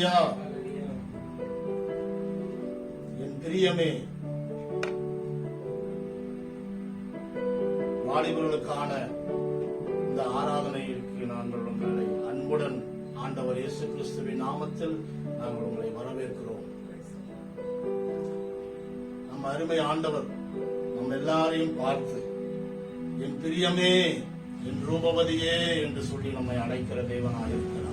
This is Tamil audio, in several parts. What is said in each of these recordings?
அல்லேலூயா. என் பிரியமே, வாலிபர்களுக்கான இந்த ஆராதனைக்கு நாங்கள் உங்களை அன்புடன் ஆண்டவர் இயேசு கிறிஸ்துவின் நாமத்தில் நாங்கள் உங்களை வரவேற்கிறோம். நம் அருமை ஆண்டவர் நம் எல்லாரையும் பார்த்து என் பிரியமே, என் ரூபவதியே என்று சொல்லி நம்மை அழைக்கிற தேவனாயிருக்கிறார்.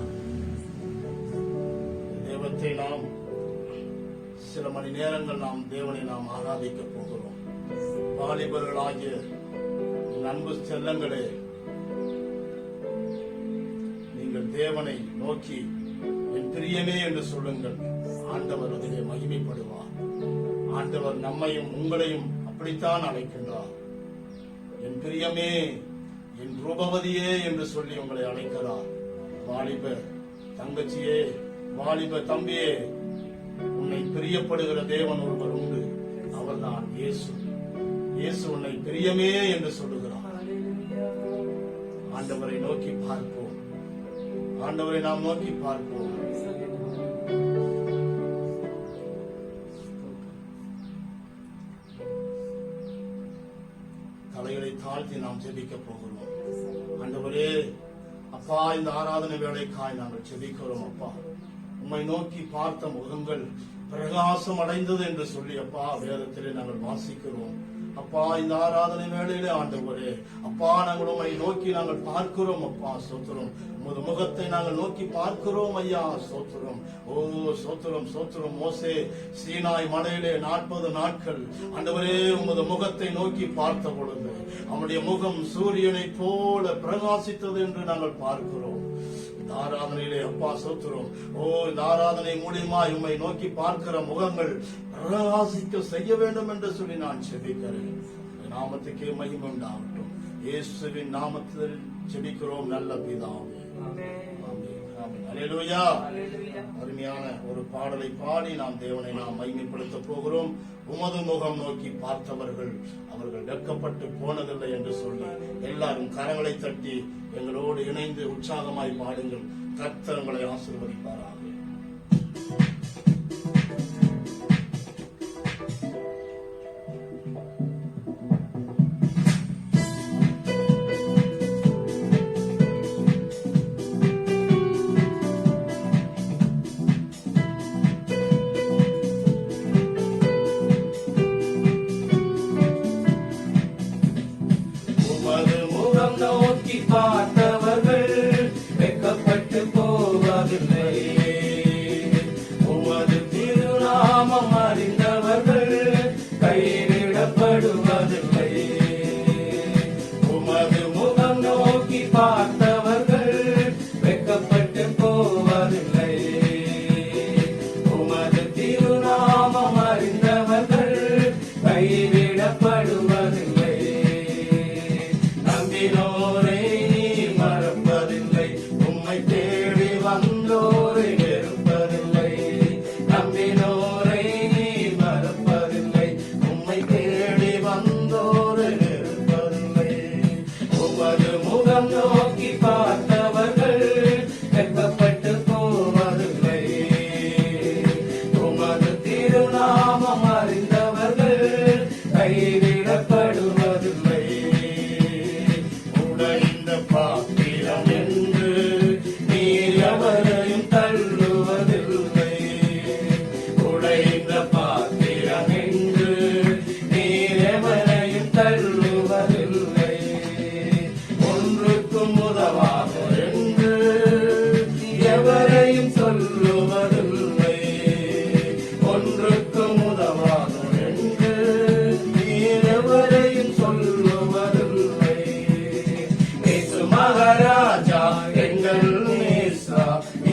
தேவத்தை நாம் சில மணி நேரங்கள் தேவனை நாம் ஆராதிக்க போகிறோம். வாலிபர்களாகிய அன்பு செல்லங்களே, நீங்கள் தேவனை நோக்கி என் பிரியமே என்று சொல்லுங்கள். ஆண்டவர் அதிலே மகிமைப்படுவார். ஆண்டவர் நம்மையும் உங்களையும் அப்படித்தான் அழைக்கின்றார். என் பிரியமே, என் ரூபவதியே என்று சொல்லி உங்களை அழைக்கிறார். வாலிப தங்கச்சியே, வாலிப தம்பியே, உன்னை பிரியப்படுகிற தேவன் ஒருவர் உண்டு. அவர்தான் இயேசு. இயேசு உன்னை பிரியமே என்று சொல்லுகிறார். ஆண்டவரை நோக்கி பார்ப்போம். ஆண்டவரை நாம் நோக்கி பார்ப்போம். தலைகளை தாழ்த்தி நாம் ஜெபிக்க போகிறோம். ஆண்டவரே, அப்பா, இந்த ஆராதனை வேளைக்காய் நாங்கள் ஜெபிக்கிறோம். அப்பா, உம்மை நோக்கி பார்த்த முகங்கள் பிரகாசம் அடைந்தது என்று சொல்லி அப்பா வேதத்திலே நாங்கள் வாசிக்கிறோம். அப்பா, இந்த ஆராதனை வேளையிலே ஆண்டவரே, அப்பா, நாங்கள் உம்மை நோக்கி நாங்கள் பார்க்கிறோம். அப்பா சோத்திரம், உமது முகத்தை நாங்கள் நோக்கி பார்க்கிறோம். ஐயா சோத்திரம், ஓ சோத்திரம், சோத்திரம். மோசே சீனாய் மலையிலே 40 நாட்கள் ஆண்டவரே உமது முகத்தை நோக்கி பார்த்த பொழுது அவனுடைய முகம் சூரியனை போல பிரகாசித்தது என்று நாங்கள் பார்க்கிறோம். இந்த ஆராதனையிலே அப்பா சோத்திரம், ஓ இந்த ஆராதனை மூலியமா உம்மை நோக்கி பார்க்கிற முகங்கள் பிரகாசிக்க செய்ய வேண்டும் என்று சொல்லி நான் செபிக்கிறேன். நாமத்துக்கே மகிமை உண்டாகட்டும். இயேசுவின் நாமத்தில் செபிக்கிறோம் நல்ல பிதாவே. அல்லேலூயா. அருமையான ஒரு பாடலை பாடி நாம் தேவனை நாம் மகிமைப்படுத்த போகிறோம். உமது முகம் நோக்கி பார்த்தவர்கள் அவர்கள் வெட்கப்பட்டு போனதில்லை என்று சொல்லி எல்லாரும் கரங்களை தட்டி எங்களோடு இணைந்து உற்சாகமாய் பாடுங்கள். கர்த்தர் உங்களை ஆசீர்வதிப்பாராக. பார்த்தவர்கள் வெட்கப்பட்டு போவதில்லை. உமது திருநாமம் அறிந்தவர்கள் கைவிடப்படுவதில்லை. உமது முகம் நோக்கி பார்த்தவர்கள் வெட்கப்பட்டு போவதில்லை. உமது திருநாமம் அறிந்தவர்கள் கைவிடப்படுவதில்லை. நம்பினோரை மறப்பதில்லை, உம்மை தேடி வந்தோரை வெறுப்பதில்லை. நம்பினோரை நீ மறப்பதில்லை, உம்மை தேடி வந்தோரை வெறுப்பதில்லை. உமது முகம் நோக்கி பார்த்தவர்கள் வெட்கப்பட்டு போவதில்லை. உமது திருநாமம் அறிந்தவர்கள் கைவிடப்படுவதில்லை. பாத்திரம் என்று நீர் எவரையும் தள்ளுவதில்லை. உடைந்த பாத்திரம் என்று நீர் எவரையும் தள்ளுவதில்லை. ஒன்றுக்கும் உதவாக என்று எவரையும் சொல்லுவதில்லை. ஒன்றுக்கும் உதவாக என்று நீர் எவரையும் சொல்லுவதில்லை. மகாராஜா எங்கள் நேசா,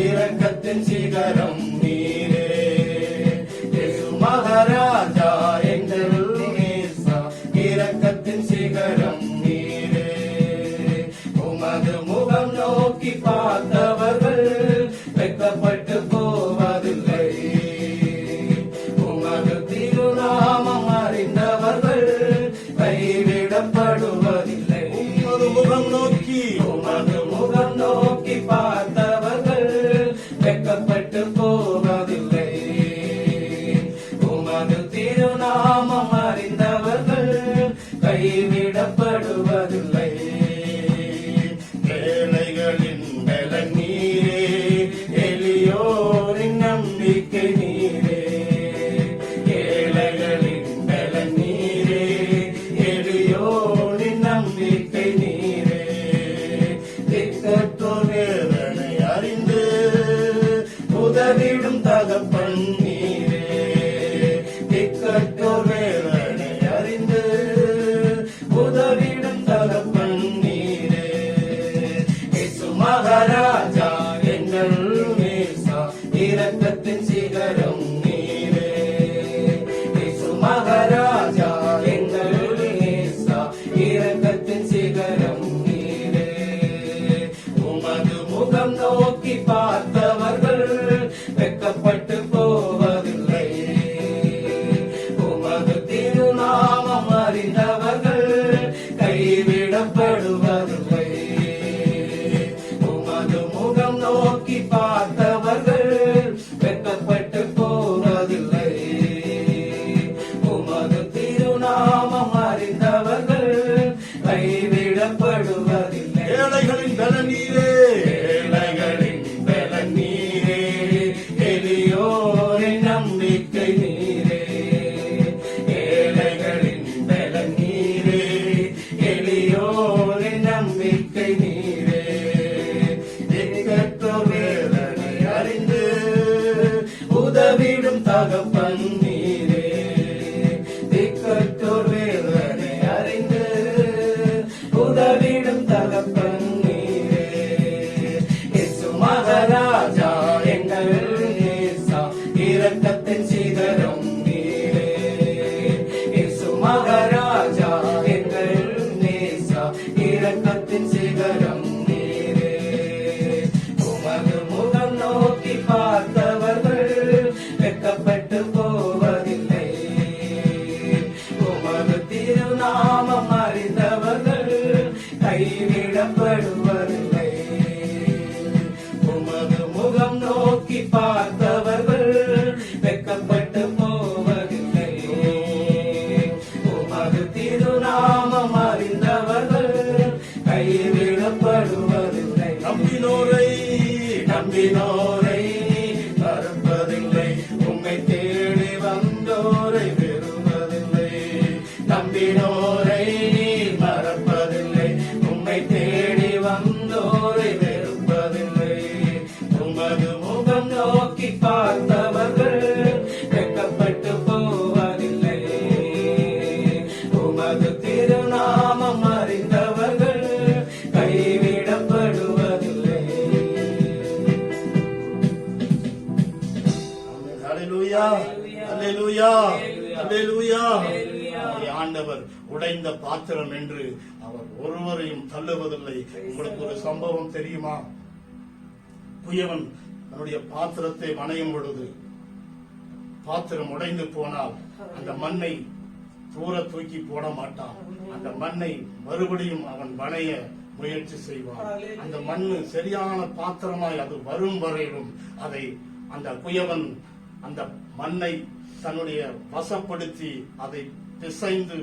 இரக்கத்தின் சிகரம் நீரே. மகாராஜா எங்கள் நேசா, இரக்கத்தின் சிகரம் நீரே. உமது முகம் நோக்கி பார்த்தவர்கள் வெட்கப்பட்டு போவதில்லை. உமது திருநாமம் அறிந்தவர்கள் கைவிடப்படுவதில்லை. முகம் நோக்கி உமது முகம் நோக்கி பார்த்தவர்கள் வெட்கப்பட்டு போ முகம் நோக்கி பார்த்தவர்கள் வெட்கப்பட்டு போவதில்லை. உமது திருநாமம் அறிந்தவர்கள் கைவிடப்படுவதில்லை. உமது முகம் நோக்கி பார்த்தவர்கள் வெட்கப்பட்டு போவதில்லை. உமது திருநாமம் அறிந்தவர்கள் கைவிடப்படுவதில்லை. ஏழைகளின் பலன் நீரே, ஏழைகளின் பலன் நீரே, எளியோரின் நம்பிக்கை நீரே. ஏழைகளின் பலன் நீரே, எளியோரின் நம்பிக்கை நீரே. திக்கற்றோர் வேதனை அறிந்து உதவிடும் தகப்பன் நீரே. திக்கற்றோர் வேதனை அறிந்து உதவிடும் தகப்பன் நீரே. இயேசு மகாராஜா எங்கள் நேசா, இரக்கத்தின் சிகரம் நீரே. இயேசு மகாராஜா எங்கள் நேசா, இரக்கத்தின் சிகரம் நீரே. உமது முகம் நோக்கி பார்த்தவர்கள் வெட்கப்பட்டு போவதில்லை. உமது திருநாமம் அறிந்தவர்கள் கைவிடப்படுவதில்லை. உமது முகம் நோக்கி பார்த்தவர்கள் வெட்கப்பட்டு போவதில்லை. உமது திருநாமம் அறிந்தவர்கள் கைவிடப்படுவதில்லை. நம்பினோரை மறப்பதில்லை. உம்மை தேடி வந்தோரை வெறுவதில்லை. நம்பினோரை மறப்பதில்லை. உம்மை தேடி வந்தோரை வெறுப்பதில்லை. உமது முகம் நோக்கி பார்த்தவர்கள் வெட்கப்பட்டு போவதில்லை. உமது திருநாமம் அறிந்தவர்கள் கைவிடப்படுவதில்லை. அல்லேலூயா, அல்லேலூயா, அல்லேலூயா. நம்முடைய ஆண்டவர் உடைந்த பாத்திரம் என்று அவர் ஒருவரையும் தள்ளுவதில்லை. உங்களுக்கு ஒரு சம்பவம் தெரியுமா? குயவன் தன்னுடைய பாத்திரத்தை வணையும் பொழுது பாத்திரம் உடைந்து போனால் அந்த மண்ணை தூர தூக்கி போட மாட்டான். அந்த மண்ணை மறுபடியும் அவன் வணைய முயற்சி செய்வான். அந்த மண்ணு சரியான பாத்திரமாய் அது வரும் வரையிலும் அதை அந்த குயவன் அந்த மண்ணை தன்னுடைய வசப்படுத்தி அதை பிசைந்து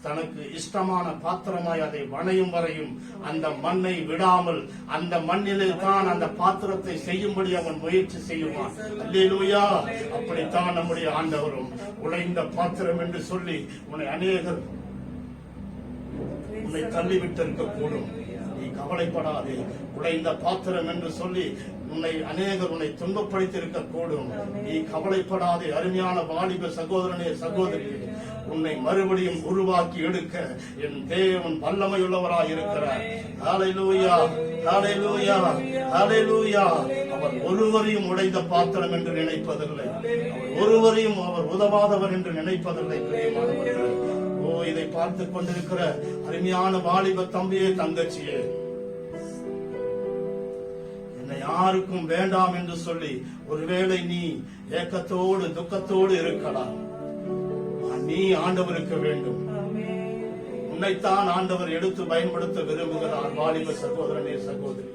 தனக்கு இஷ்டமான பாத்திரமாய் அதை வணையும் வரையும் அந்த மண்ணை விடாமல் அந்த மண்ணிலே தான் அந்த பாத்திரத்தை செய்யும்படி அவன் முயற்சி செய்வான். அல்லேலூயா. அப்படித்தான் நம்முடைய ஆண்டவரும் உடைந்த பாத்திரம் என்று சொல்லி உன்னை அநேகர் உன்னை தள்ளிவிட்டிருக்க கூடும். நீ கவலைப்படாதே. உடைந்த பாத்திரம் என்று சொல்லி உன்னை துன்பப்படுத்தி இருக்க கூடும். நீ கவலைப்படாதே. அருமையான வாலிப சகோதரனே, சகோதரி, உன்னை மறுபடியும் உருவாக்கி எடுக்க என் தேவன் வல்லமையுள்ளவராய் இருக்கிறார். ஹல்லேலூயா, ஹல்லேலூயா, ஹல்லேலூயா. அவர் ஒருவரையும் உடைந்த பாத்திரம் என்று நினைப்பதில்லை. அவர் ஒருவரையும் அவர் உதவாதவர் என்று நினைப்பதில்லை. பிரியமானவர்களே, இதை பார்த்து கொண்டிருக்கிற அருமையான வாலிப தம்பியே, தங்கச்சியே, என்னை யாருக்கும் வேண்டாம் என்று சொல்லி ஒருவேளை நீ ஏக்கத்தோடு துக்கத்தோடு இருக்கலாம். நீ ஆண்டவருக்கு வேண்டும். உன்னைத்தான் ஆண்டவர் எடுத்து பயன்படுத்த விரும்புகிறார். வாலிப சகோதரனே, சகோதரி,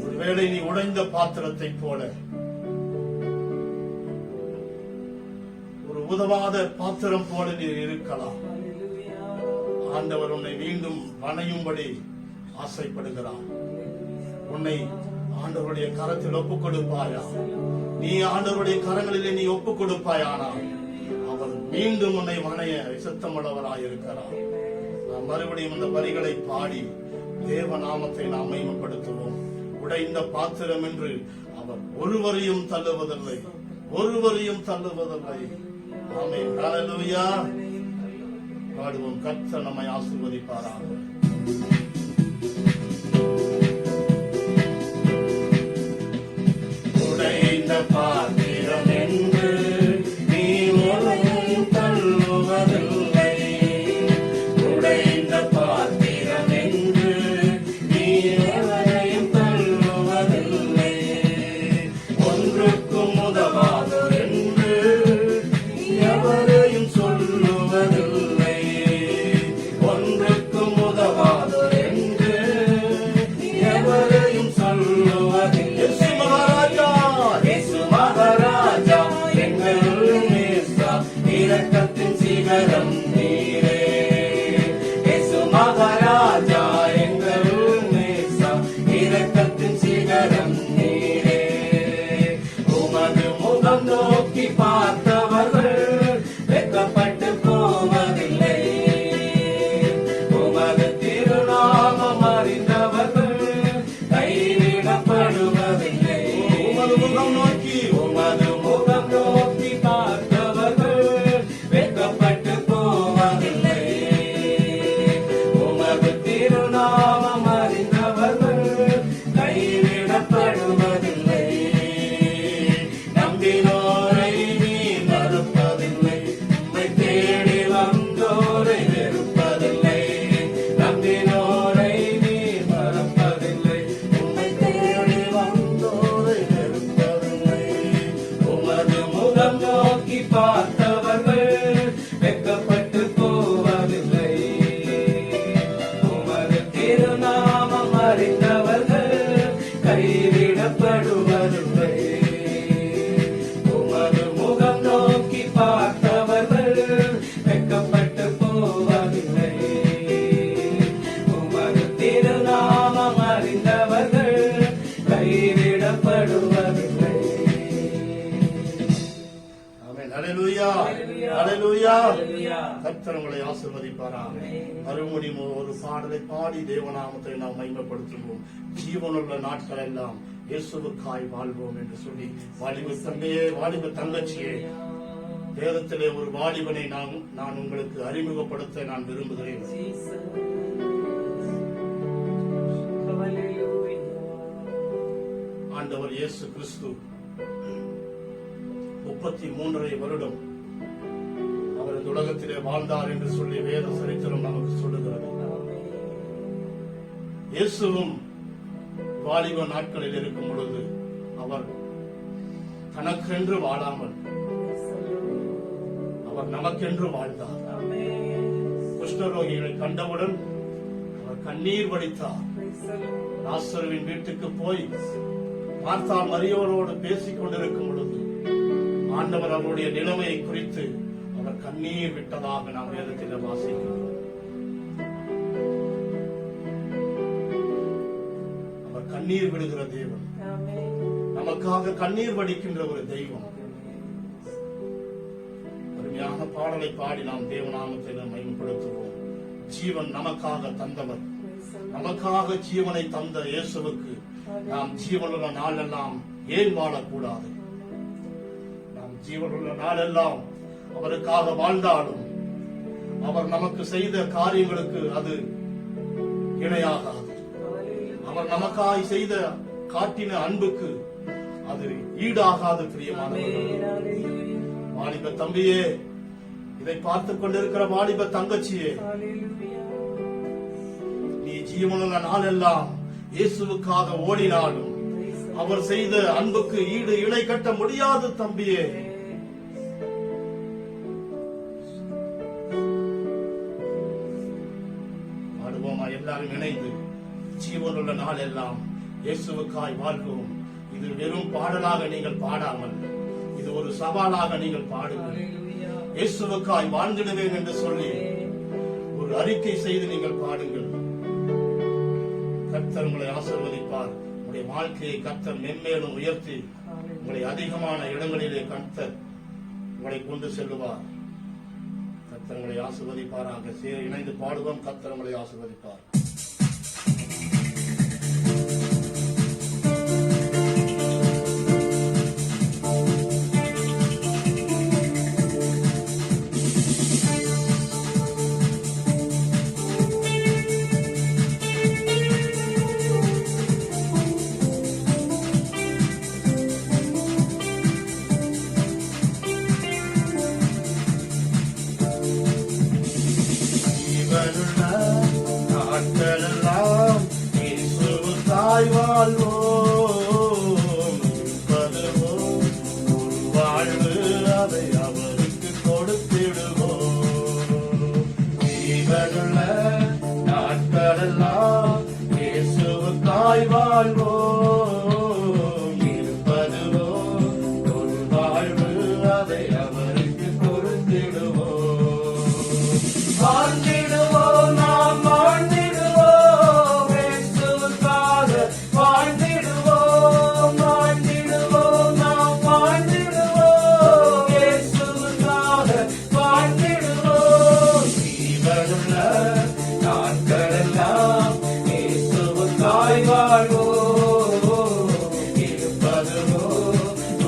ஒருவேளை நீ உடைந்த பாத்திரத்தை போல ஒரு உதவாத பாத்திரம் போல நீ இருக்கலாம். ஆண்டவர் உன்னை மீண்டும் வணையும்படி ஆசைப்படுகிறார். உன்னை ஆண்டவருடைய கரத்தில் ஒப்புக் கொடுப்பாயா? நீ ஆண்டவருடைய கரங்களிலே நீ ஒப்புக் கொடுப்பாயானால் அவர் மீண்டும் உன்னை வணைய சித்தமுள்ளவராய் இருக்கிறார். நாம் மறுபடியும் இந்த வரிகளை பாடி தேவ நாமத்தை நாம் மகிமைப்படுத்துவோம். உடைந்த பாத்திரம் என்று அவர் ஒருவரையும் தள்ளுவதில்லை, ஒருவரையும் தள்ளுவதில்லை. ஆமென். ஹல்லேலூயா. பாடுவோம். கர்த்தர் நம்மை ஆசீர்வதிப்பாராக. உடைந்த பாத்திரம் என்று நீ ஒருவரும் தள்ளுவதில்லை. உடைந்த பாத்திரம் என்று நீரே. இயேசு மகாராஜா எங்கள் நேசா, இரக்கத்தின் சிகரம் நீரே. உமது முகம் நோக்கி பார்த்தவர்கள் வெட்கப்பட்டு போவதில்லை. உமது திருநாமம் அறிந்தவர்கள் கைவிடப்படுவதில்லை. உமது முகம் நோக்கி உமது முகம் நோக்கி பார்த்தவர்கள் வெட்கப்பட்டு போவதில்லை. உமது திருநாமம் அறிந்தவர்கள் கைவிடப்படுவதில்லை. நம்பினோரை நீ மறுப்பதில்லை, உம்மை தேடி வந்தோரை வெறுப்பதில்லை. நம்பினோரை நீ மறுப்பதில்லை, உம்மை தேடி வந்தோரை வெறுப்பதில்லை. உமது முகம் நோக்கி பார்த்தவர்கள் வெட்கப்பட்டு போவதில்லை. உமது திருநாமம் அறிந்தவர்கள் கைவிடப்படுவதில்லை. உமது முகம் நோக்கி பார்த்தவர்கள் வெட்கப்பட்டு போவதில்லை. உமது திருநாமம் அறிந்தவர்கள் கைவிடப்படுவதில்லை. ஆமென். ஹல்லேலூயா. ஹல்லேலூயா. கர்த்தர் உங்களை ஆசீர்வதிப்பாராக. மறுபடியும் ஒரு பாடலை பாடி தேவநாமத்தை நாம் மகிமைப்படுத்துவோம். ஜீவனுள்ள நாட்கள் எல்லாம் இயேசுவுக்காய் வாழ்வோம் என்று சொல்லி, வாலிப தந்தையே, வாலிப தங்கச்சியே, வேதத்திலே ஒரு வாலிபனை நான் உங்களுக்கு அறிமுகப்படுத்த நான் விரும்புகிறேன். ஆண்டவர் இயேசு கிறிஸ்து 33 வருடம் அவர் இந்த உலகத்திலே வாழ்ந்தார் என்று சொல்லி வேத சரித்திரம் நமக்கு சொல்லுகிறது. இயேசுவும் வாலிப நாட்களில் இருக்கும் பொழுது அவர் தனக்கென்று வாழாமல் அவர் நமக்கென்று வாழ்ந்தார். குஷ்டரோகிகளை கண்டவுடன் அவர் கண்ணீர் வடித்தார். லாசருவின் வீட்டுக்கு போய் மார்த்தாள் மரியோரோடு பேசிக் கொண்டிருக்கும் பொழுது ஆண்டவர் அவருடைய நிலைமையை குறித்து அவர் கண்ணீர் விட்டதாக நாம் வேதத்தில் வாசிக்கிறோம். அவர் கண்ணீர் விடுகிற தேவன், நமக்காக கண்ணீர் வடிக்கின்ற ஒரு தெய்வம். அருமையான பாடலை பாடி நாம் தேவநாமத்தை மகிமைப்படுத்துவோம். ஜீவன் நமக்காக தந்தவர், நமக்காக ஜீவனை தந்த இயேசுவுக்கு நாம் ஜீவனுள்ள நாளெல்லாம் ஏன் வாழக்கூடாது? நாம் ஜீவனுள்ள நாளெல்லாம் அவருக்காக வாழ்ந்தாலும் அவர் நமக்கு செய்த காரியங்களுக்கு அது இணையாகாது. அவர் நமக்காய் செய்த காட்டின அன்புக்கு அது ஈடாகாது. பிரியமானவர்களே, வாலிப தம்பியே, இதை பார்த்துக் கொண்டிருக்கிற வாலிப தங்கச்சியே, நீ ஜீவனுள்ள நாளெல்லாம் இயேசுவுக்காக ஓடினாலும் அவர் செய்த அன்புக்கு ஈடு இணை கட்ட முடியாது. தம்பியே, பாடுவோமா? எல்லாரும் இணைந்து ஜீவனுள்ள நாள் எல்லாம் இயேசுவுக்காய் வாழ்வோம். இது வெறும் பாடலாக நீங்கள் பாடாமல், இது ஒரு சவாலாக நீங்கள் பாடுங்கள். இயேசுவுக்காய் வாழ்ந்திடுவேன் என்று சொல்லி ஒரு அறிக்கை செய்து நீங்கள் பாடுங்கள். கர்த்தர் உங்களை ஆசீர்வதிப்பார். உங்களுடைய வாழ்க்கையை கர்த்தர் மென்மேலும் உயர்த்தி உங்களை அதிகமான இடங்களிலே கர்த்தர் உங்களை கொண்டு செல்லுவார். கர்த்தர் உங்களை ஆசீர்வதிப்பாராக. இணைந்து பாடுவோம். கர்த்தர் உங்களை ஆசீர்வதிப்பார். நாட்களெல்லாம் இயேசுவுக்காய் வாழ்வோம். இருப்பதுவோ ஒரு வாழ்வு, அதை அவருக்கு கொடுத்திடுவோம். ஜீவனுள்ள நாட்களெல்லாம் இயேசுவுக்காய் வாழ்வோம். இருப்பதுவோ ஒரு வாழ்வு, அதை அவருக்கு கொடுத்திடுவோம். வாழ்ந்திடுவோம் நாம் வாழ்ந்திடுவோம் இயேசுவுக்காக வாழ்ந்திடுவோம் வாழ்ந்திடுவோம் நாம் வாழ்ந்திடுவோம் இயேசுவுக்காக வாழ்ந்திடுவோம் ஜீவனுள்ள நாட்களெல்லாம் இயேசுவுக்காய் வாழ்வோம் இருப்பதுவோ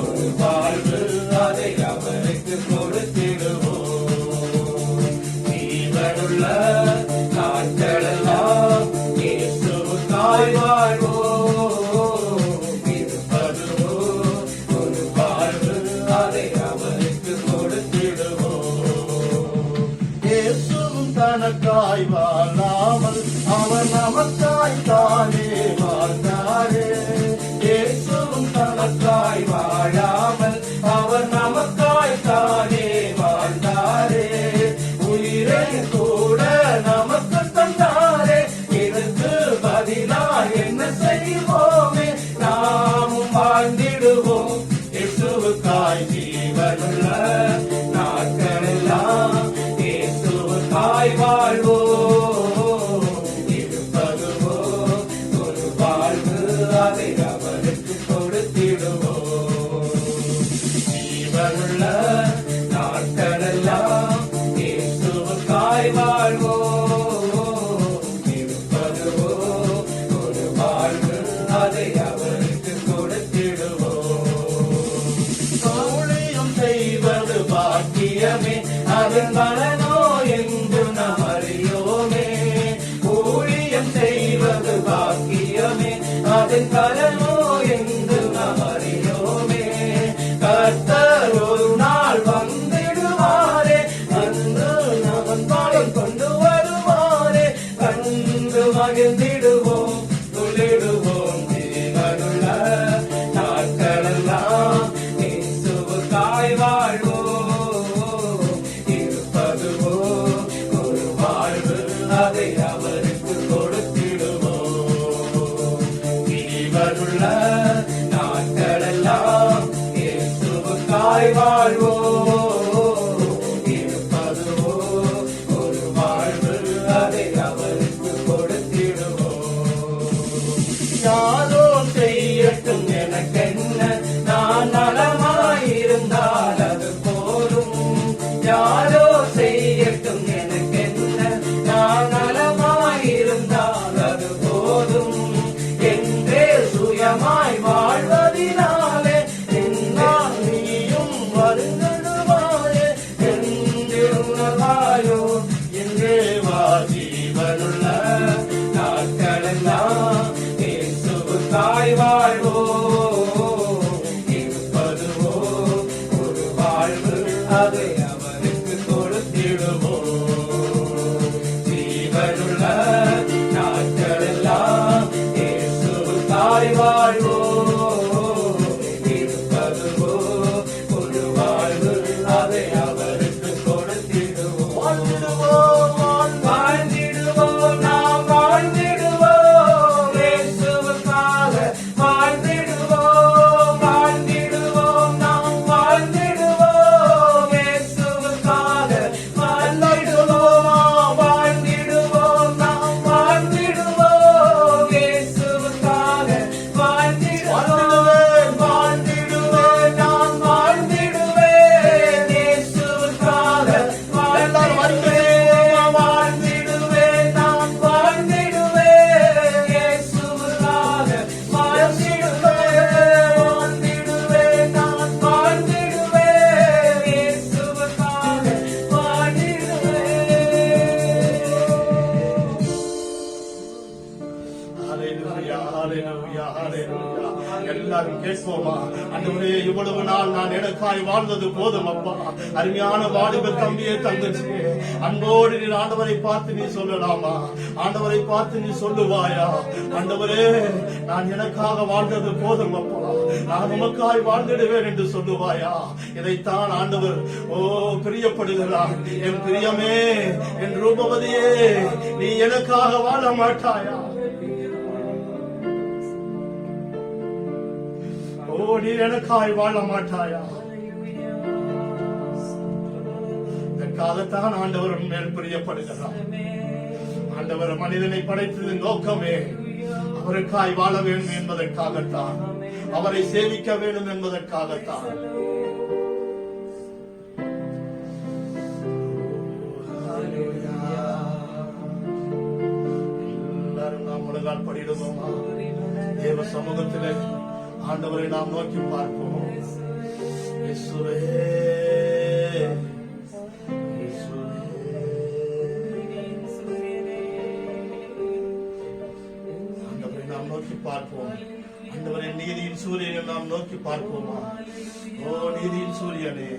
ஒரு வாழ்வு அதை அவருக்கு கொடுத்திடுவோம் ஜீவனுள்ள நாட்களெல்லாம் இயேசுவுக்காய் வாழ்வோம் இருப்பதுவோ ஒரு வாழ்வு அதை அவருக்கு கொடுத்திடுவோம் இயேசுவும் தனக்காய் வாழாமல் அவர் நமக்காய் தானே வாழ்ந்தாரே. இயேசுவும் தனக்காய் வாழாமல் அவர் நமக்காய் தானே வாழ்ந்தாரே உயிரை கூட நமக்கு தந்தாரே இதற்கு பதிலாக என்ன செய்வோமே நாமும் வாழ்ந்திடுவோம் இயேசுவுக்காய் ஜீவனுள்ள நாட்களெல்லாம் இயேசுவுக்காய் வாழ்வோம் இருப்பதுவோ ஒரு வாழ்வு அதை அவருக்கு கொடுத்திடுவோம் ஜீவனுள்ள நாட்களெல்லாம் இயேசுவுக்காய் வாழ்வோம் இருப்பதுவோ ஒரு வாழ்வு அதை அவருக்கு கொடுத்திடுவோம் ஊழியம் செய்வது பாக்கியமே அதன் பலனோ என்று நாம் அறியோமே ஊழியம் செய்வது பாக்கியமே அதன் பலனோ என்று நாம் அறியோமே கர்த்தர் ஒரு நாள் வந்திடுவாரே அன்று நாம் பாடம் கொண்டு வருவாரே கண்டு மகிழ்ந்திடுவோம் துளிடுவோம் ஜீவனுள்ள நாட்களெல்லாம் இயேசுவுக்காய் வாழ்வோம் இருப்பதுவோ ஒரு வாழ்வு அதை அவருக்கு கொடுத்திடுவோம் ஜீவனுள்ள நாட்களெல்லாம் இயேசுவுக்காய் வாழ்வோம் இருப்பதுவோ ஒரு வாழ்வு அதை அவருக்கு கொடுத்திடுவோம் யாரோ செய்யட்டும் எனக்கென்ன நான் நலமாயிருந்தால் அது போதும் யாரோ செய்யட்டும் எனக்கென்ன நான் நலமாயிருந்தால் அது போதும் என்றே சுயமாய் வாழ்வதினாலே என்னால் நீயும் வருந்திடுவாயே என்று உணர்வாயோ என்றே வா ஜீவனுள்ள நாட்களெல்லாம் இயேசுவுக்காய் வாழ்வோம் இருப்பதுவோ ஒரு வாழ்வு அதை அவருக்கு கொடுத்திடுவோம் ஜீவனுள்ள நாட்களெல்லாம் இயேசுவுக்காய் வாழ்வோம் இருப்பதுவோ ஒரு வாழ்வு அதை அவருக்கு கொடுத்திடுவோம் வாழ்ந்திடுவோம் நாம் வாழ்ந்திடுவோம் இயேசுவுக்காக வாழ்ந்திடுவோம் வாழ்ந்திடுவோம் நாம் வாழ்ந்திடுவோம் இயேசுவுக்காக வாழ்ந்திடுவோம் வாழ்ந்திடுவோம் நாம் வாழ்ந்திடுவோம் இயேசுவுக்காக வாழ்ந்திடுவோம் வாழ்ந்திடுவேன் நான் வாழ்ந்திடுவேன் இயேசுவுக்காக வாழ்ந்திடுவேன் வாழ்ந்திடுவேன் நான் வாழ்ந்திடுவேன் இயேசுவுக்காக வாழ்ந்திடுவேன் வாழ்ந்திடுவேன் நான் வாழ்ந்திடுவேன் இயேசுவுக்காக வாழ்ந்திடுவேன் ஹalleluya ஹalleluya ஹalleluya எல்லாரும் கேட்போமா ஆண்டவரே இவ்வளவு நாள் நான் எனக்காய் வாழ்ந்தது போதும் அப்பா அருமையான வாலிப தம்பியே தங்கச்சியே அன்போடு நீ ஆண்டவரை பார்த்து நீ சொல்லலாமா ஆண்டவரை பார்த்து நீ சொல்லுவாயா ஆண்டவரே நான் எனக்காக வாழ்ந்தது போதும் அப்பா நான் உமக்காய் வாழ்ந்திடுவேன் என்று சொல்லுவாயா இதைத்தான் ஆண்டவர் பிரியப்படுகிறார் என் பிரியமே என் ரூபவதியே நீ எனக்காக வாழ மாட்டாயா நீ எனக்காய் வாழ மாட்டாயா இந்த அதற்காகத்தான் ஆண்டவர் மேல் பிரியப்படுகிறார். ஆண்டவர் மனிதனை படைத்ததின் நோக்கமே அவருக்காய் வாழ வேண்டும் என்பதற்காகத்தான், அவரை சேவிக்க வேண்டும் என்பதற்காகத்தான். எல்லாரும் நாம் முழங்கால் படிடுவோமா? தேவ சமூகத்திலே ஆண்டவரை நாம் நோக்கி பார்ப்போம். இயேசுவே, ஆண்டவரை நாம் நோக்கி பார்ப்போம். ஆண்டவரை நீதியின் சூரியனை நாம் நோக்கி பார்ப்போமா? ஓ நீதியின் சூரியனே,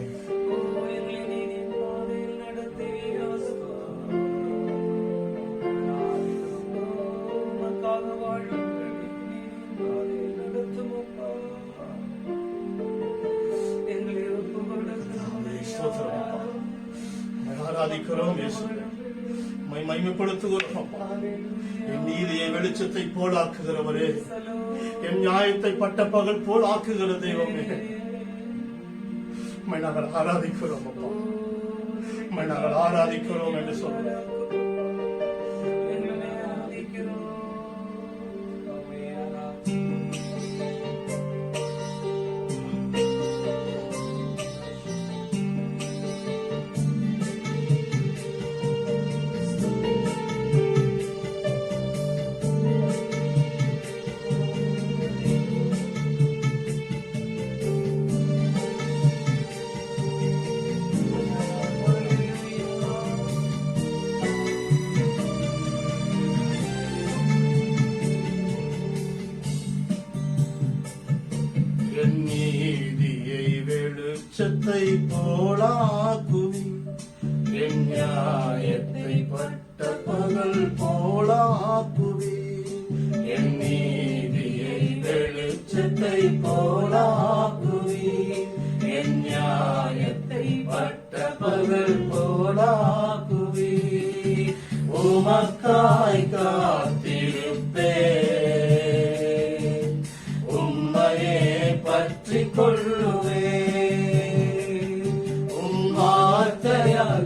ஆராதிக்கிறோம் இயேசுவே, மகிமைப்படுத்துகிறோம் அப்பா. என் நீதியை வெளிச்சத்தை போல் ஆக்குகிறவரே, என் நியாயத்தை பட்ட பகல் போல் ஆக்குகிற தெய்வமே, நாங்கள் ஆராதிக்கிறோம் அப்பா, நாங்கள் ஆராதிக்கிறோம் என்று சொல்றோம். வெளிச்சத்தை போலாக்குவி, என் நியாயத்தை பட்ட பகல் போலாக்குவி, என் நீதியை வெளிச்சத்தை போலாக்குவி, என் நியாயத்தை பட்ட பகல் போலாக்குவி, உமக்காய் காத்திருப்பே, உம்மையே பற்றி கொள்ளுவே,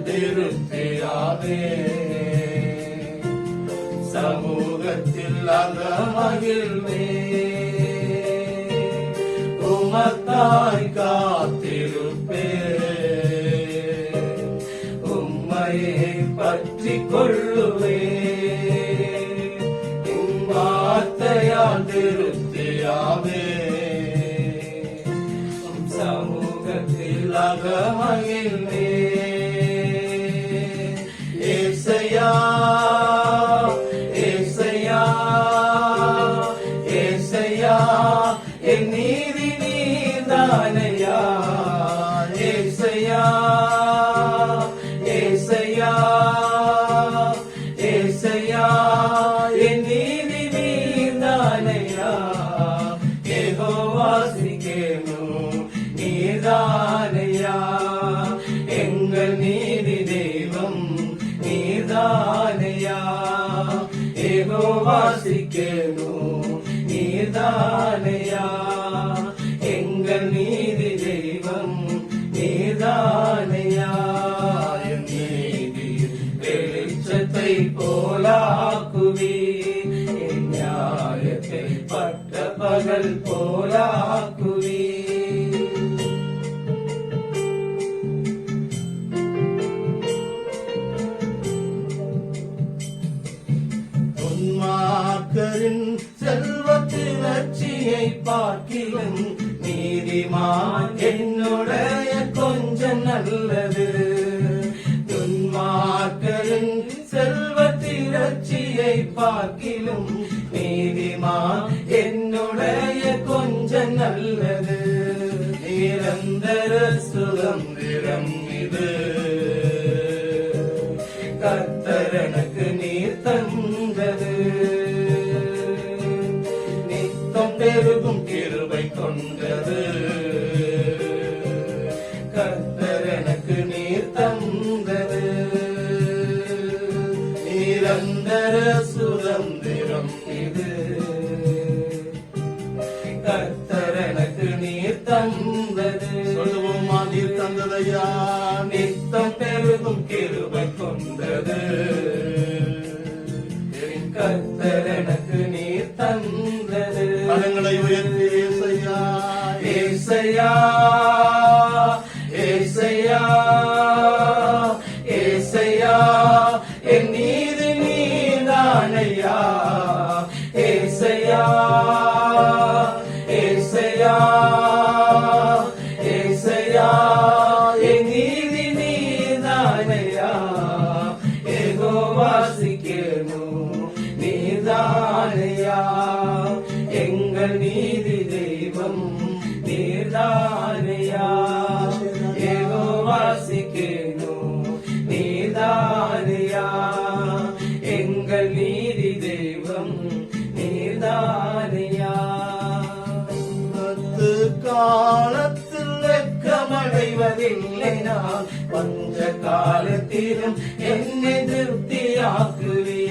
திருப்தியாவே, சமூகத்தில் அகமகிழ்வே, உமக்காய் காத்திருப்பே, உம்மையே பற்றி கொள்ளுவே, உம் வார்த்தையால் திருப்தியாவே, சமூகத்தில் அகமகிழ்வே. ஏசையா, ஏசையா, ஏசையா, என் நீதி நீர்தானையா, ஏசையா, ஏசையா, ஏசையா, என் நீதி நீர்தானையா, யெகோவா சிக்கேனு நீர்தானையா, எங்கள் நீதி தெய்வம் நீர்தானையா, யெகோவா சிக்கேனு நீர்தானையா, எங்கள் நீதி தெய்வம் நீர்தானையா, என் நீதி வெளிச்சத்தை போலாக்குவி, என் நியாயத்தை பட்ட பகல் போலாக்குவி. துன்மார்க்கரின் செல்வத்திரட்சியை பார்க்கிலும் நீதிமான் என்னுடைய கொஞ்சம் நல்லது, துன்மார்க்கரின் செல்வத்திரட்சியை பார்க்கிலும் நீதிமான் என்னுடைய கொஞ்சம் நல்லது, நிரந்தர சுதந்திரம் இது, கர்த்தர் எனக்கு நீர் தந்தது, நித்தம் பெருகும் கிருபை கொண்டது, கர்த்தர் எனக்கு நீர் தந்தது, நிரந்தர சுதந்திரம் இது, கர்த்தர் எனக்கு நீர் தந்தது. சொல்லுவோமா? நீர் தந்ததையா, நித்தம் பெருகும் தந்தது. என் கர்த்தர் எனக்கு நீர் தந்தது. கரங்களை உயர்த்தி ஏசையா ஏசையா ஏசையா ஏசையா என் நீதி நீதானையா. ஏசையா ஏசையா ஏசையா என் நீதி நீதானையா. யெகோவாசிக்கேனு நீதானையா. எங்கள் நீதி தெய்வம் நீதானையா. யெகோவாசிக்கேனு நீதானையா. எங்கள் நீதி தெய்வம் நீதானையா. காலத்தில் வெட்கமடைவதில்லை நான். பஞ்ச காலத்திலும் என்னை திருப்தியாக்குவே.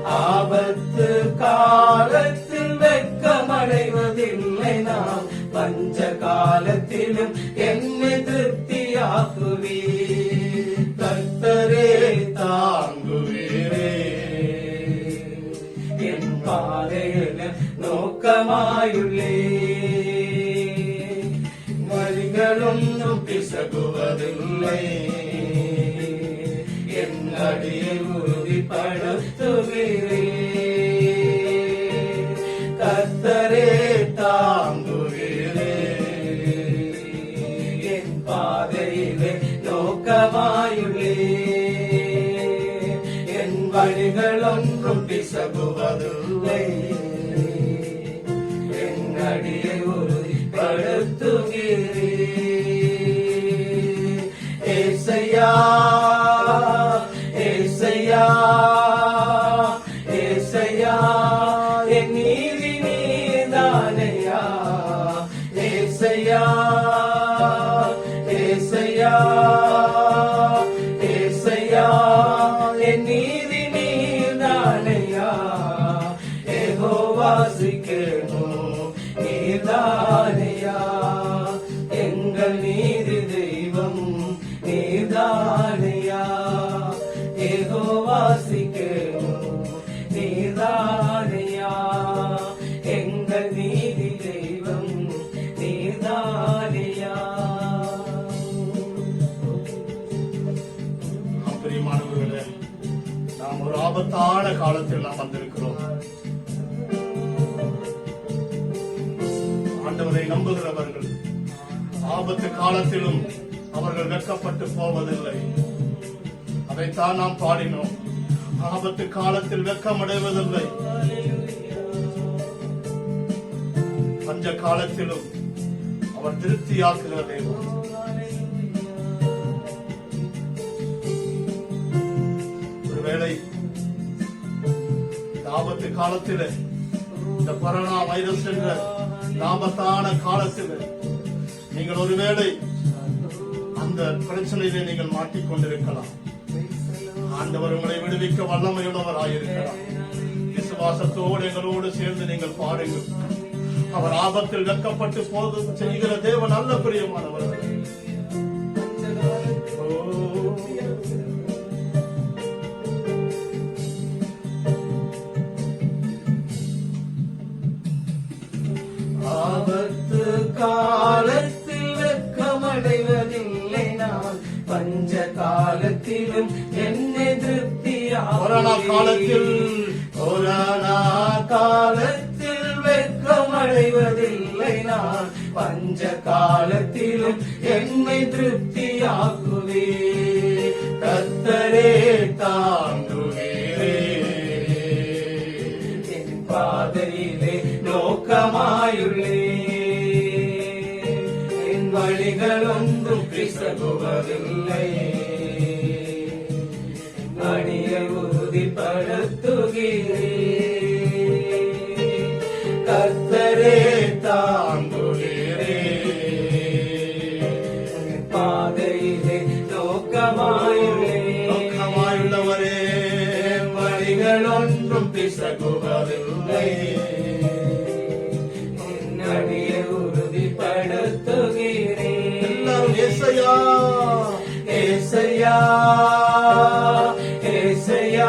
ஆபத்து காலத்தில் வெட்கமடைவதில்லை நான். பஞ்ச காலத்திலும் என்னை திருப்தியாக்குவே. கர்த்தரே தாங்குவீரே. என் பாதையில் நோக்கமாயுள்ளே. வழிகளொன்றும் பிசகுவதில்லை. என் அடியை உறுதிப்படுத்துவீரே. கர்த்தரே தாங்குவீரே. என் பாதையிலே நோக்கமாயுள்ளே. என் வழிகள் ஒன்றும் பிசகுவதில்லை. என் அடியை உறுதிப்படுத்துகிறே. ஏசையா ஏசையா ஏசையா என் நீதி நீதானையா. ஏசையா ஏசையா ஏசையா என் நீதி நீதானையா. யெகோவாசிக்கேனு நீதானையா. எங்கள் நீதி தெய்வம் நீதானையா. யெகோவாசிக்கேனு நீதானையா. எங்கள் நீதி தெய்வம் நீதானையா. பிரியமானவர்களே, நாம் ஒரு ஆபத்தான காலத்தில் நாம் வந்திருக்கிறோம். ஆண்டவரை நம்புகிறவர்கள் ஆபத்து காலத்திலும் அவர்கள் வெட்கப்பட்டு போவதில்லை. அதைத்தான் நாம் பாடினோம். ஆபத்து காலத்தில் வெட்கமடைவதில்லை. பஞ்ச காலத்திலும் அவர் திருப்தியாக்குகிற தேவன். ஒருவேளை இந்த ஆபத்து காலத்தில், இந்த கொரோனா வைரஸ் என்ற ஆபத்தான காலத்தில் நீங்கள் ஒருவேளை அந்த பிரச்சனையிலே நீங்கள் மாட்டிக்கொண்டிருக்கலாம். ஆண்டவர் உங்களை விடுவிக்க வல்லமையுள்ளவராயிருக்கிறார். விசுவாசத்தோடு எங்களோடு சேர்ந்து நீங்கள் பாருங்கள். அவர் ஆபத்தில் வெட்கப்பட்டு போது செய்கிற தேவன் நல்ல பிரியமானவர். ஆபத்து காலத்தில் வெட்கமடைவதில்லை நான். பஞ்ச காலத்திலும் என்னை கொரோனா காலத்தில் கொரோனா காலத்தில் வெட்கமடைவதில்லை நான். பஞ்ச காலத்திலும் என்னை திருப்தியாக்குவே. கர்த்தரே தாங்குவீரே. என் பாதையிலே நோக்கமாயுள்ளே. என் வழிகள் ஒன்றும் பிசகுவதில்லை. அடியை உறுதிப்படுத்துகிறே. கர்த்தரே தாங்குகிறே. பாதையிலே நோக்கமாயுள்ளவரே. வழிகள் ஒன்றும் பிசகுவதில்லை. அடியை உறுதிப்படுத்துகிறே. ஏசையா ஏசையா ஏசையா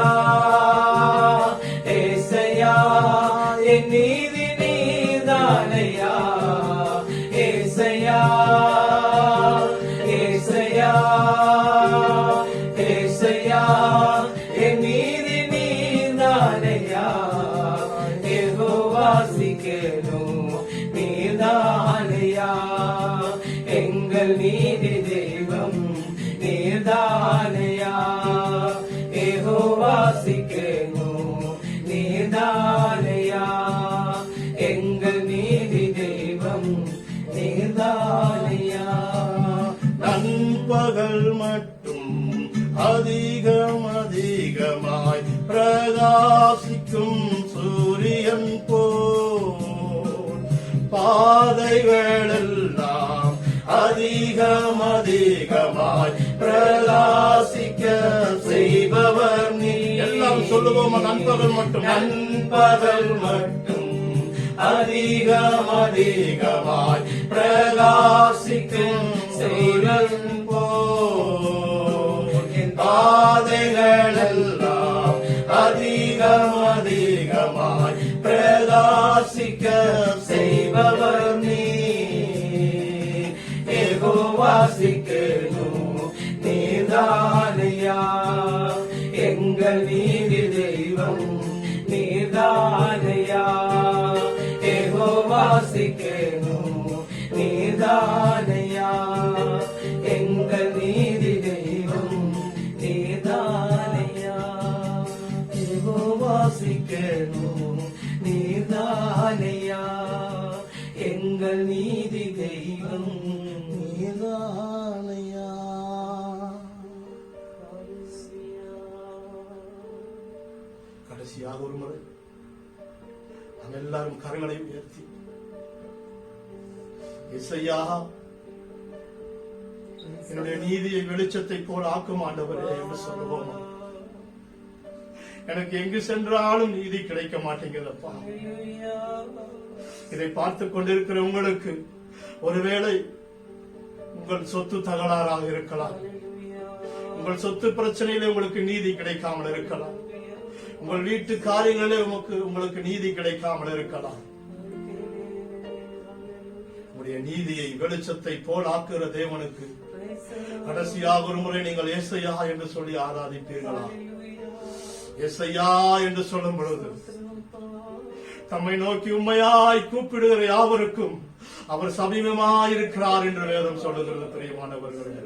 ஏசையா என் நீதி நீதானையா ஏசையா ஏசையா ஏசையா என் நீதி நீதானையா யெகோவாசிக்கேனும் நீதானையா எங்கள் நீதி தெய்வம் நீதானையா யெகோவாசிக்கேனும் நீதானையா எங்கள் நீதி தெய்வம் நீதானையா நண்பகல் மட்டும் அதிகமாய் பிரகாசிக்கும் சூரியன் போல் பாதைகளெல்லாம் அதிகமாய் பிரகாசிக்க செய்பவர் நீ. எல்லாம் சொல்லுவோமா? நண்பகல் மட்டும் நண்பகல் மட்டும் அதிகமாய் பிரகாசிக்கும் செய்வன் போல் என் பாதைகளெல்லாம் அதிகமாய் பிரகாசிக்க செய்பவர் நீ. யெகோவாசிக்கேனும் நீதானையா எங்கள் நீதி தெய்வம் நீதானையா யெகோவாசிக்கேனும் நீதானையா எங்கள் நீதி தெய்வம் நீதானையா யெகோவாசிக்கேனும் நீதானையா எங்கள் நீதி தெய்வம் நீதானையா. கடைசியாக ஒரு முறை நாம் எல்லாரும் கரங்களை உயர்த்தி இசையா என்னுடைய நீதியை வெளிச்சத்தை போல் ஆக்கும் ஆண்டவரே என்று சொல்லுவோம். எனக்கு எங்கு சென்றாலும் நீதி கிடைக்க மாட்டேங்குதப்பா. இதை பார்த்துக் கொண்டிருக்கிற உங்களுக்கு ஒருவேளை உங்கள் சொத்து தகராறாக இருக்கலாம், உங்கள் சொத்து பிரச்சனையிலே உங்களுக்கு நீதி கிடைக்காமல் இருக்கலாம், உங்கள் வீட்டு காரியங்களிலே உங்களுக்கு நீதி கிடைக்காமல் இருக்கலாம். உங்களுடைய நீதியை வெளிச்சத்தை போல் ஆக்குகிற தேவனுக்கு கடைசியாக ஒரு முறை நீங்கள் ஏசையா என்று சொல்லி ஆராதிப்பீர்களா? ஏசையா என்று சொல்லும் பொழுது தம்மை நோக்கி உண்மையாய் கூப்பிடுகிற யாவருக்கும் அவர் சமீபமாயிருக்கிறார் என்று வேதம் சொல்லுகிறது. பிரியமானவர்களே,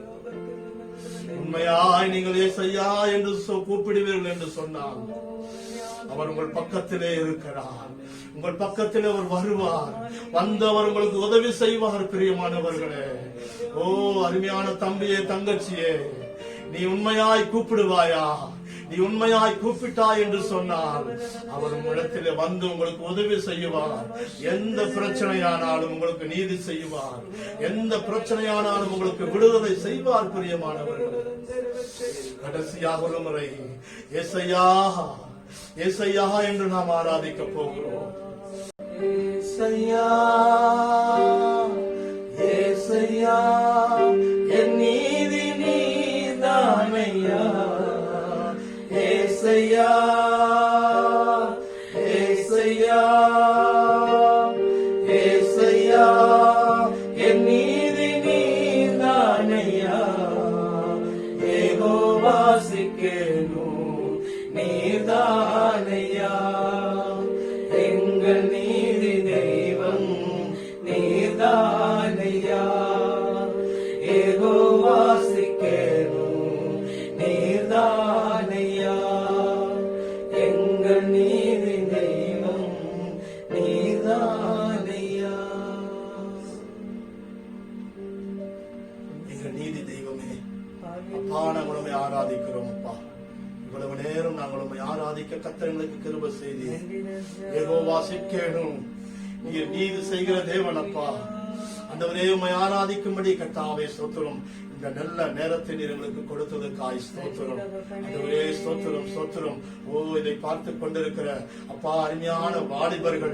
உண்மையாய் நீங்கள் ஏசையா என்று கூப்பிடுவீர்கள் என்று சொன்னால் அவர் உங்கள் பக்கத்திலே இருக்கிறார். உங்கள் பக்கத்திலே அவர் வருவார், வந்து அவர் உங்களுக்கு உதவி செய்வார். பிரியமானவர்களே, ஓ அருமையான தம்பியே தங்கச்சியே, நீ உண்மையாய் கூப்பிடுவாயா? நீ உண்மையாய் கூப்பிட்டாய் என்று சொன்னால் அவர் உங்களிடத்திலே வந்து உங்களுக்கு உதவி செய்வார். எந்த பிரச்சனையானாலும் உங்களுக்கு நீதி செய்வார், எந்த பிரச்சனையானாலும் உங்களுக்கு விடுதலை செய்வார். பிரியமானவர்களே, கடைசியாக ஒரு முறை ஏசையா ஏசையா என்று நாம் ஆராதிக்க போகிறோம். ஏசையா ஏசையா என் நீதி நீதானையா ஏசையா ஏசையா ஏசையா என் நீதி நீதானையா யெகோவாசிக்கேனும் நீதானையா எங்கள் நீதி தெய்வம் நீதானையா யெகோவாசிக்கேனும் நீதானையா எங்கள் நீதி தெய்வம் நீதானையா. எங்கள் நீதி தெய்வமே, அப்பா நாங்கள் உம்மை ஆராதிக்கிறோம். அப்பா, இவ்வளவு நேரம் நாங்கள் உம்மை ஆராதிக்க கர்த்தர் எங்களுக்கு கிருபை செய்தீர். யெகோவாசிக்கேனும் நீர் நீதி செய்கிற தேவன் அப்பா. ஆண்டவரே, உம்மை ஆராதிக்கும்படி கர்த்தாவே ஸ்தோத்திரம். இந்த நல்ல நேரத்தை நீர் எங்களுக்கு கொடுத்ததுக்காய் ஸ்தோத்திரம். அதுவே ஸ்தோத்திரம் ஸ்தோத்திரம். ஓ, இதை பார்த்து கொண்டிருக்கிற அப்பா அருமையான வாலிபர்கள்,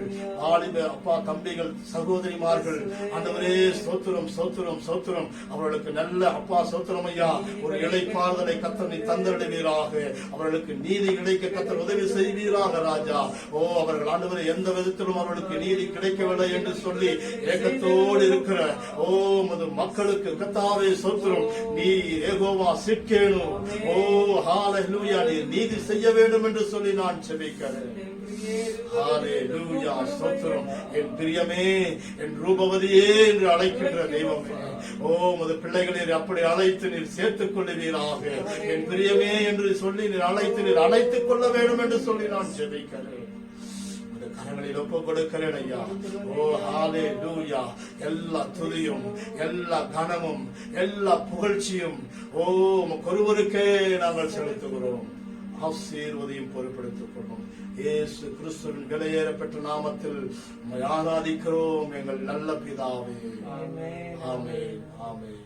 அப்பா தம்பிகள், சகோதரிமார்கள், ஆண்டவரே ஸ்தோத்திரம் ஸ்தோத்திரம் ஸ்தோத்திரம். அவர்களுக்கு நல்ல அப்பா ஸ்தோத்திரம் ஐயா, ஒரு இளைப்பாறுதலை கர்த்தர் நீ தந்தருளுவீராக. அவர்களுக்கு நீதி கிடைக்க கர்த்தர் உதவி செய்வீராக ராஜா. ஓ, அவர்கள் ஆண்டவரே எந்த விதத்திலும் அவர்களுக்கு நீதி கிடைக்கவில்லை என்று சொல்லி ஏக்கத்தோடு இருக்கிற ஓ மது மக்களுக்கு கர்த்தாவே ஸ்தோத்திரம், நீ யெகோவா சிக்கேனு, ஓ ஹalleluya, நீ நீதி செய்ய வேண்டும் என்று சொல்லி நான் ஜெபிக்கிறேன். ஹalleluya ஸ்தோத்திரம். என் பிரியமே, என் ரூபவதியே என்று அழைக்கின்ற தெய்வமே, ஓ மது பிள்ளைகளை அப்படி அழைத்து நீர் சேர்த்துக் கொள்ளுவீராக. என் பிரியமே என்று சொல்லி நீர் அழைத்து நீர் அழைத்துக் கொள்ள வேண்டும் என்று சொல்லி நான் ஜெபிக்கிறேன். கரங்களில் ஒப்பு கொடுக்கிறேன் ஐயா. ஓ ஹalleluya, எல்லா துதியும், எல்லா கனமும், எல்லா புகழ்ச்சியும் ஓ உமக்கு ஒருவருக்கே நாங்கள் செலுத்துகிறோம். ஆசீர்வதியும் பொறுப்பெடுத்துக் கொள்வோம். இயேசு கிறிஸ்துவின் விலையேறப்பெற்ற நாமத்தில் உம்மை ஆராதிக்கிறோம் எங்கள் நல்ல பிதாவே. ஆமென் ஆமென் ஆமென்.